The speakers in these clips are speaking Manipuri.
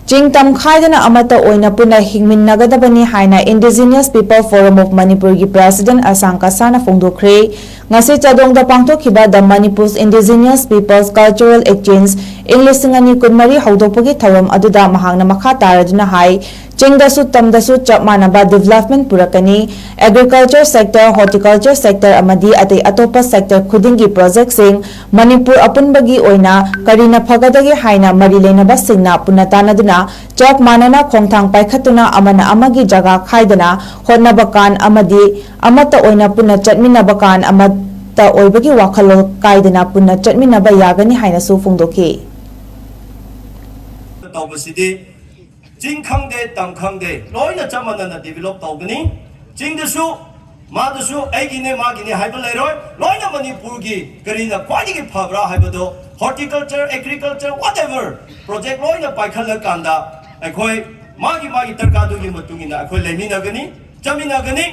ꯆꯤꯡꯇꯝ ꯈꯥꯏꯗꯅ ꯑꯃꯠꯇ ꯑꯣꯏꯅ ꯄꯨꯟꯅ ꯍꯤꯡꯃꯤꯟꯅꯒꯗꯕꯅꯤ ꯍꯥꯏꯅ ꯏꯟꯗꯤꯖꯤꯅꯤꯌꯁ ꯄꯤꯄꯜ ꯐꯣꯔꯝ ꯑꯣꯐ ꯃꯅꯤꯄꯨꯔꯒꯤ ꯄ꯭ꯔꯦꯁꯤꯗꯦꯟꯠ 𝗖𝗛𝗡 ꯐꯣꯡꯗꯣꯛꯈ꯭ꯔꯦ꯫ ꯉꯁꯤ ꯆꯥꯗꯣꯡꯗ ꯄꯥꯡꯊꯣꯛꯈꯤꯕ ꯗ ꯃꯅꯤꯄꯨꯔ ꯏꯟꯗꯤꯖꯤꯅꯤꯌꯁ ꯄꯤꯄꯜꯁ ꯀꯜꯆꯔꯦꯜ ꯑꯦꯛꯆꯦꯟꯖ ꯏꯪ 2023 ꯍꯧꯗꯣꯛꯄꯒꯤ ꯊꯧꯔꯝ ꯑꯗꯨꯗ ꯃꯍꯥꯛꯅ ꯃꯈꯥ ꯇꯥꯔꯗꯨꯅ ꯍꯥꯏ ꯆꯤꯡꯗꯁꯨ ꯇꯝꯗꯁꯨ ꯆꯞ ꯃꯥꯟꯅꯕ ꯗꯤꯚꯦꯂꯞꯃꯦꯟꯠ ꯄꯨꯔꯛꯀꯅꯤ, ꯑꯦꯒ꯭ꯔꯤꯀꯜꯆꯔ ꯁꯦꯛꯇꯔ, ꯍꯣꯔꯇꯤꯀꯜꯆꯔ ꯁꯦꯛꯇꯔ ꯑꯃꯗꯤ ꯑꯇꯩ ꯑꯇꯣꯞꯄ ꯁꯦꯛꯇꯔ ꯈꯨꯗꯤꯡꯒꯤ ꯄ꯭ꯔꯣꯖꯦꯛꯠꯁꯤꯡ ꯃꯅꯤꯄꯨꯔ ꯑꯄꯨꯟꯕꯒꯤ ꯑꯣꯏꯅ ꯀꯔꯤꯅ ꯐꯒꯗꯒꯦ ꯍꯥꯏꯅ ꯃꯔꯤ ꯂꯩꯅꯕꯁꯤꯡꯅ ꯄꯨꯟꯅ ꯇꯥꯟꯅꯗꯨꯅ ꯆꯞ ꯃꯥꯟꯅꯅ ꯈꯣꯡꯊꯥꯡ ꯄꯥꯏꯈꯠꯇꯨꯅ ꯑꯃꯅ ꯑꯃꯒꯤ ꯖꯒꯥ ꯈꯥꯏꯗꯅ ꯍꯣꯠꯅꯕ ꯀꯥꯟ ꯑꯃꯗꯤ ꯑꯃꯠꯇ ꯑꯣꯏꯅ ꯄꯨꯟꯅ ꯆꯠꯃꯤꯟꯅꯕ ꯀꯥꯟ ꯑꯃꯠꯇ ꯑꯣꯏꯕꯒꯤ ꯋꯥꯈꯜꯂꯣꯟ ꯀꯥꯏꯗꯅ ꯄꯨꯟꯅ ꯆꯠꯃꯤꯟꯅꯕ ꯌꯥꯒꯅꯤ ꯍꯥꯏꯅꯁꯨ ꯐꯣꯡꯗꯣꯛꯈꯤ꯫ ꯆꯤꯡ ꯈꯪꯗꯦ ꯇꯝ ꯈꯪꯗꯦ ꯂꯣꯏꯅ ꯆꯞ ꯃꯥꯟꯅꯅ ꯗꯤꯚꯦꯂꯞ ꯇꯧꯒꯅꯤ꯫ ꯆꯤꯡꯗꯁꯨ ꯃꯥꯗꯁꯨ ꯑꯩꯒꯤꯅꯦ ꯃꯥꯒꯤꯅꯦ ꯍꯥꯏꯕ ꯂꯩꯔꯣꯏ, ꯂꯣꯏꯅ ꯃꯅꯤꯄꯨꯔꯒꯤ ꯀꯔꯤꯅ ꯈ꯭ꯋꯥꯏꯗꯒꯤ ꯐꯕ꯭ꯔꯥ ꯍꯥꯏꯕꯗꯣ ꯍꯣꯔꯇꯤꯀꯜꯆꯔ, ꯑꯦꯒ꯭ꯔꯤꯀꯜꯆꯔ ꯋꯥꯠꯑꯦꯚꯔ ꯄ꯭ꯔꯣꯖꯦꯛꯠ ꯂꯣꯏꯅ ꯄꯥꯏꯈꯠꯂꯀꯥꯟꯗ ꯑꯩꯈꯣꯏ ꯃꯥꯒꯤ ꯗꯔꯀꯥꯔꯗꯨꯒꯤ ꯃꯇꯨꯡ ꯏꯟꯅ ꯑꯩꯈꯣꯏ ꯂꯩꯃꯤꯟꯅꯒꯅꯤ, ꯆꯠꯃꯤꯟꯅꯒꯅꯤ꯫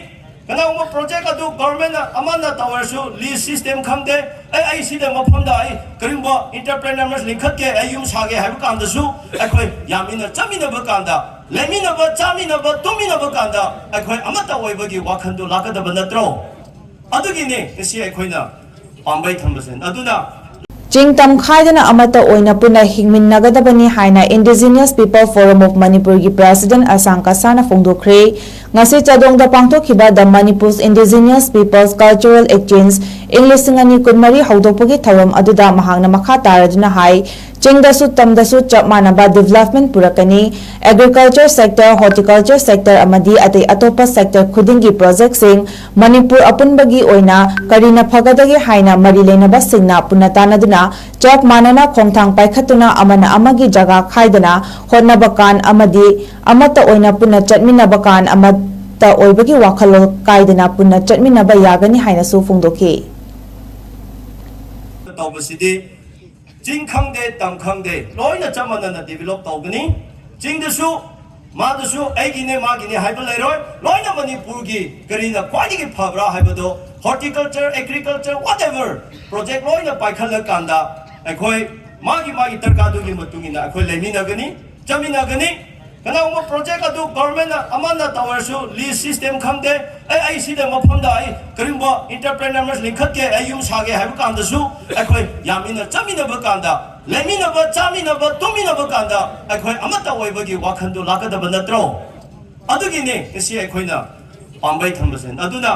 ꯀꯅꯥꯒꯨꯝꯕ ꯄ꯭ꯔꯣꯖꯦꯛꯠ ꯑꯗꯨ ꯒꯚꯔꯟꯃꯦꯟꯠꯅ ꯑꯃꯅ ꯇꯧꯔꯁꯨ ꯂꯤꯁ ꯁꯤꯁꯇꯦꯝ ꯈꯪꯗꯦ, ꯑꯩ ꯁꯤꯗ ꯃꯐꯝꯗ ꯑꯩ ꯀꯔꯤꯒꯨꯝꯕ ꯏꯟꯇꯔꯄ꯭ꯔꯦꯅꯔ ꯂꯤꯡꯈꯠꯀꯦ, ꯑꯩ ꯌꯨꯝ ꯁꯥꯒꯦ ꯍꯥꯏꯕ ꯀꯥꯟꯗꯁꯨ ꯑꯩꯈꯣꯏ ꯌꯥꯃꯤꯟꯅ ꯆꯠꯃꯤꯟꯅꯕ ꯀꯥꯟꯗ ꯂꯩꯃꯤꯟꯅꯕ, ꯆꯥꯃꯤꯟꯅꯕ, ꯇꯨꯝꯃꯤꯟꯅꯕ ꯀꯥꯟꯗ ꯑꯩꯈꯣꯏ ꯑꯃꯠꯇ ꯑꯣꯏꯕꯒꯤ ꯋꯥꯈꯜꯗꯨ ꯂꯥꯛꯀꯗꯕ ꯅꯠꯇ꯭ꯔꯣ? ꯑꯗꯨꯒꯤꯅꯦ ꯉꯁꯤ ꯑꯩꯈꯣꯏꯅ ꯄꯥꯝꯕꯩ ꯊꯝꯕꯁꯦ꯫ ꯑꯗꯨꯅ ꯆꯤꯡꯇꯝ ꯈꯥꯏꯗꯅ ꯑꯃꯠꯇ ꯑꯣꯏꯅ ꯄꯨꯟꯅ ꯍꯤꯡꯃꯤꯟꯅꯒꯗꯕꯅꯤ ꯍꯥꯏꯅ ꯏꯟꯗꯤꯖꯤꯅꯤꯌꯁ ꯄꯤꯄꯜ ꯐꯣꯔꯝ ꯑꯣꯐ ꯃꯅꯤꯄꯨꯔꯒꯤ ꯄ꯭ꯔꯦꯁꯤꯗꯦꯟꯠ 𝗖𝗛𝗡 ꯐꯣꯡꯗꯣꯛꯈ꯭ꯔꯦ꯫ ꯉꯁꯤ ꯆꯥꯗꯣꯡꯗ ꯄꯥꯡꯊꯣꯛꯈꯤꯕ ꯗ ꯃꯅꯤꯄꯨꯔ ꯏꯟꯗꯤꯖꯤꯅꯤꯌꯁ ꯄꯤꯄꯜꯁ ꯀꯜꯆꯔꯦꯜ ꯑꯦꯛꯆꯦꯟꯖ ꯏꯪ 2023 ꯍꯧꯗꯣꯛꯄꯒꯤ ꯊꯧꯔꯝ ꯑꯗꯨꯗ ꯃꯍꯥꯛꯅ ꯃꯈꯥ ꯇꯥꯔꯗꯨꯅ ꯍꯥꯏ ꯆꯤꯡꯗꯁꯨ ꯇꯝꯗꯁꯨ ꯆꯞ ꯃꯥꯟꯅꯕ ꯗꯤꯚꯦꯂꯞꯃꯦꯟꯠ ꯄꯨꯔꯛꯀꯅꯤ, ꯑꯦꯒ꯭ꯔꯤꯀꯜꯆꯔ ꯁꯦꯛꯇꯔ, ꯍꯣꯔꯇꯤꯀꯜꯆꯔ ꯁꯦꯛꯇꯔ ꯑꯃꯗꯤ ꯑꯇꯩ ꯑꯇꯣꯞꯄ ꯁꯦꯛꯇꯔ ꯈꯨꯗꯤꯡꯒꯤ ꯄ꯭ꯔꯣꯖꯦꯛꯠꯁꯤꯡ ꯃꯅꯤꯄꯨꯔ ꯑꯄꯨꯟꯕꯒꯤ ꯑꯣꯏꯅ ꯀꯔꯤꯅ ꯐꯒꯗꯒꯦ ꯍꯥꯏꯅ ꯃꯔꯤ ꯂꯩꯅꯕꯁꯤꯡꯅ ꯄꯨꯟꯅ ꯇꯥꯟꯅꯗꯨꯅ ꯆꯞ ꯃꯥꯟꯅꯅ ꯈꯣꯡꯊꯥꯡ ꯄꯥꯏꯈꯠꯇꯨꯅ ꯑꯃꯅ ꯑꯃꯒꯤ ꯖꯒꯥ ꯈꯥꯏꯗꯅ ꯍꯣꯠꯅꯕ ꯀꯥꯟ ꯑꯃꯗꯤ ꯑꯃꯠꯇ ꯑꯣꯏꯅ ꯄꯨꯟꯅ ꯆꯠꯃꯤꯟꯅꯕ ꯀꯥꯟ ꯑꯃꯠꯇ ꯑꯣꯏꯕꯒꯤ ꯋꯥꯈꯜꯂꯣꯟ ꯀꯥꯏꯗꯅ ꯄꯨꯟꯅ ꯆꯠꯃꯤꯟꯅꯕ ꯌꯥꯒꯅꯤ ꯍꯥꯏꯅꯁꯨ ꯐꯣꯡꯗꯣꯛꯈꯤ꯫ ꯆꯤꯡ ꯈꯪꯗꯦ ꯇꯝ ꯈꯪꯗꯦ ꯂꯣꯏꯅ ꯆꯞ ꯃꯥꯟꯅꯅ ꯗꯤꯚꯦꯂꯞ ꯇꯧꯒꯅꯤ꯫ ꯆꯤꯡꯗꯁꯨ ꯃꯥꯗꯁꯨ ꯑꯩꯒꯤꯅꯦ ꯃꯥꯒꯤꯅꯦ ꯍꯥꯏꯕ ꯂꯩꯔꯣꯏ, ꯂꯣꯏꯅ ꯃꯅꯤꯄꯨꯔꯒꯤ ꯀꯔꯤꯅ ꯈ꯭ꯋꯥꯏꯗꯒꯤ ꯐꯕ꯭ꯔꯥ ꯍꯥꯏꯕꯗꯣ ꯍꯣꯔꯇꯤꯀꯜꯆꯔ, ꯑꯦꯒ꯭ꯔꯤꯀꯜꯆꯔ ꯋꯥꯠꯑꯦꯚꯔ ꯄ꯭ꯔꯣꯖꯦꯛꯠ ꯂꯣꯏꯅ ꯄꯥꯏꯈꯠꯂꯀꯥꯟꯗ ꯑꯩꯈꯣꯏ ꯃꯥꯒꯤ ꯗꯔꯀꯥꯔꯗꯨꯒꯤ ꯃꯇꯨꯡ ꯏꯟꯅ ꯑꯩꯈꯣꯏ ꯂꯩꯃꯤꯟꯅꯒꯅꯤ, ꯆꯠꯃꯤꯟꯅꯒꯅꯤ꯫ ꯀꯅꯥꯒꯨꯝꯕ ꯄ꯭ꯔꯣꯖꯦꯛꯠ ꯑꯗꯨ ꯒꯚꯔꯟꯃꯦꯟꯠꯅ ꯑꯃꯅ ꯇꯧꯔꯁꯨ ꯂꯤꯁ ꯁꯤꯁꯇꯦꯝ ꯈꯪꯗꯦ, ꯑꯩ ꯁꯤꯗ ꯃꯐꯝꯗ ꯑꯩ ꯀꯔꯤꯒꯨꯝꯕ ꯏꯟꯇꯔꯄ꯭ꯔꯦꯅꯔ ꯂꯤꯡꯈꯠꯀꯦ, ꯑꯩ ꯌꯨꯝ ꯁꯥꯒꯦ ꯍꯥꯏꯕ ꯀꯥꯟꯗꯁꯨ ꯑꯩꯈꯣꯏ ꯌꯥꯃꯤꯟꯅ ꯆꯠꯃꯤꯟꯅꯕ ꯀꯥꯟꯗ ꯂꯩꯃꯤꯟꯅꯕ, ꯆꯥꯃꯤꯟꯅꯕ, ꯇꯨꯝꯃꯤꯟꯅꯕ ꯀꯥꯟꯗ ꯑꯩꯈꯣꯏ ꯑꯃꯠꯇ ꯑꯣꯏꯕꯒꯤ ꯋꯥꯈꯜꯗꯨ ꯂꯥꯛꯀꯗꯕ ꯅꯠꯇ꯭ꯔꯣ? ꯑꯗꯨꯒꯤꯅꯦ ꯉꯁꯤ ꯑꯩꯈꯣꯏꯅ ꯄꯥꯝꯕꯩ ꯊꯝꯕꯁꯦ꯫ ꯑꯗꯨꯅ